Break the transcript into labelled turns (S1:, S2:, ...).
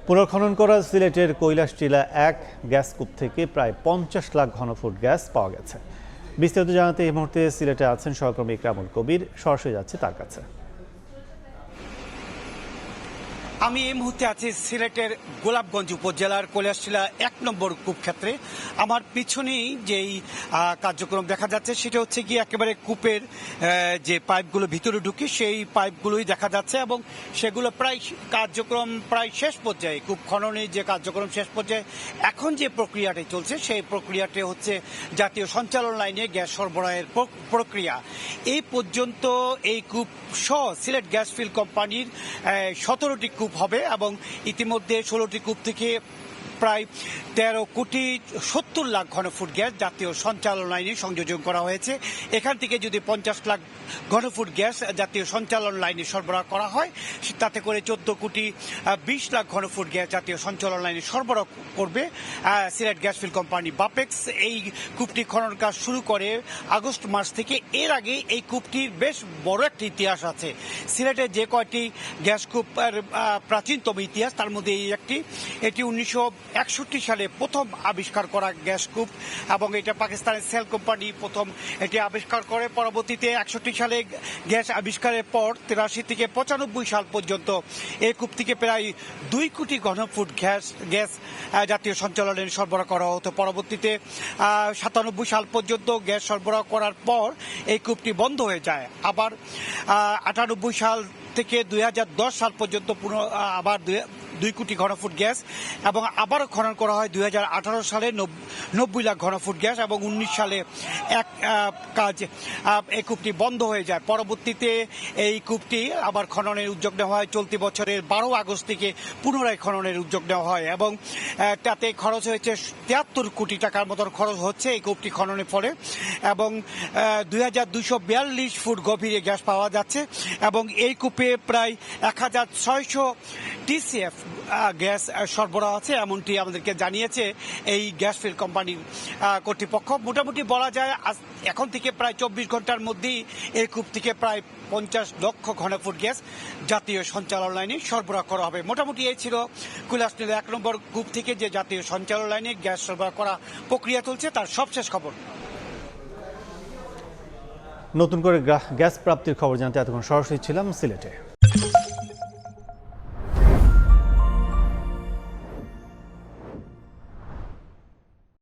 S1: পুনর্খনন করা সিলেটের কৈলাসটিলা ১ গ্যাস কূপ থেকে প্রায় ৫০ লাখ ঘনফুট গ্যাস পাওয়া গেছে। বিস্তারিত জানাতে এই মুহূর্তে সিলেটে আছেন সহকর্মী ইকরামুল কবির, সরাসরি যাচ্ছে তার কাছে।
S2: আমি এই মুহূর্তে আছি সিলেটের গোলাপগঞ্জ উপজেলার কৈলাসটিলা ১ নম্বর কূপ ক্ষেত্রে। আমার পিছনেই যেই কার্যক্রম দেখা যাচ্ছে সেটা হচ্ছে কি একেবারে কূপের যে পাইপগুলো ভিতরে ঢুকে সেই পাইপগুলোই দেখা যাচ্ছে এবং সেগুলো কার্যক্রম প্রায় শেষ পর্যায়ে, কূপ খননের যে কার্যক্রম শেষ পর্যায়ে। এখন যে প্রক্রিয়াটি চলছে সেই প্রক্রিয়াটি হচ্ছে জাতীয় সঞ্চালন লাইনে গ্যাস সরবরাহের প্রক্রিয়া। এই পর্যন্ত এই কূপ সহ সিলেট গ্যাস ফিল্ড কোম্পানির ১৭টি কূপ হবে এবং ইতিমধ্যে ১৬টি কূপ থেকে প্রায় ১৩,৭০,০০,০০০ ঘনফুট গ্যাস জাতীয় সঞ্চালন লাইনে সংযোজন করা হয়েছে। এখান থেকে যদি ৫০ লাখ ঘনফুট গ্যাস জাতীয় সঞ্চালন লাইনে সরবরাহ করা হয়, তাতে করে ১৪,২০,০০,০০০ ঘনফুট গ্যাস জাতীয় সঞ্চালন লাইনে সরবরাহ করবে Sylhet gas field company Bapex. এই কূপটি খনন কাজ শুরু করে আগস্ট মাস থেকে। এর আগে এই কূপটির বেশ বড় একটি ইতিহাস আছে। সিলেটের যে কয়টি গ্যাস কূপের প্রাচীনতম ইতিহাস তার মধ্যে এটি ১৯৬১ সালে প্রথম আবিষ্কার করা গ্যাস কূপ এবং এটা পাকিস্তানের সেল কোম্পানি প্রথম এটি আবিষ্কার করে। পরবর্তীতে ৬১ সালে গ্যাস আবিষ্কারের পর ৮৩ থেকে ৯৫ সাল পর্যন্ত এই কূপ থেকে প্রায় ২ কোটি ঘনফুট গ্যাস জাতীয় সঞ্চালনে সরবরাহ করা হতো। পরবর্তীতে ৯৭ সাল পর্যন্ত গ্যাস সরবরাহ করার পর এই কূপটি বন্ধ হয়ে যায়। আবার ৯৮ সাল থেকে ২০১০ সাল পর্যন্ত আবার ২ কোটি ঘনফুট গ্যাস এবং আবারও খনন করা হয় ২০১৮ সালে ৯০ লাখ ঘনফুট গ্যাস এবং ১৯ সালে এই কূপটি বন্ধ হয়ে যায়। পরবর্তীতে এই কূপটি আবার খননের উদ্যোগ নেওয়া হয়। চলতি বছরের ১২ আগস্ট থেকে পুনরায় খননের উদ্যোগ নেওয়া হয় এবং তাতে খরচ হয়েছে ৭৩ কোটি টাকার মতন খরচ হচ্ছে এই কূপটি খননের ফলে এবং ২,২৪২ ফুট গভীরে গ্যাস পাওয়া যাচ্ছে এবং এই কূপে প্রায় ১,৬০০ টিসিএফ গ্যাস সরবরাহ আছে, এমনটি আমাদেরকে জানিয়েছে এই গ্যাস ফিল্ড কোম্পানির কর্তৃপক্ষ। মোটামুটি বলা যায় এখন থেকে প্রায় ২৪ ঘন্টার মধ্যেই এই কূপ থেকে প্রায় ৫০ লক্ষ ঘনফুট গ্যাস জাতীয় সঞ্চালন লাইনে সরবরাহ করা হবে। মোটামুটি এই ছিল কৈলাসটিলা ১ নম্বর কূপ থেকে যে জাতীয় সঞ্চালন লাইনে গ্যাস সরবরাহ করা প্রক্রিয়া চলছে তার সবশেষ খবর।
S1: নতুন করে গ্যাস প্রাপ্তির খবর জানতে এতক্ষণ সরাসরি ছিলাম সিলেটে।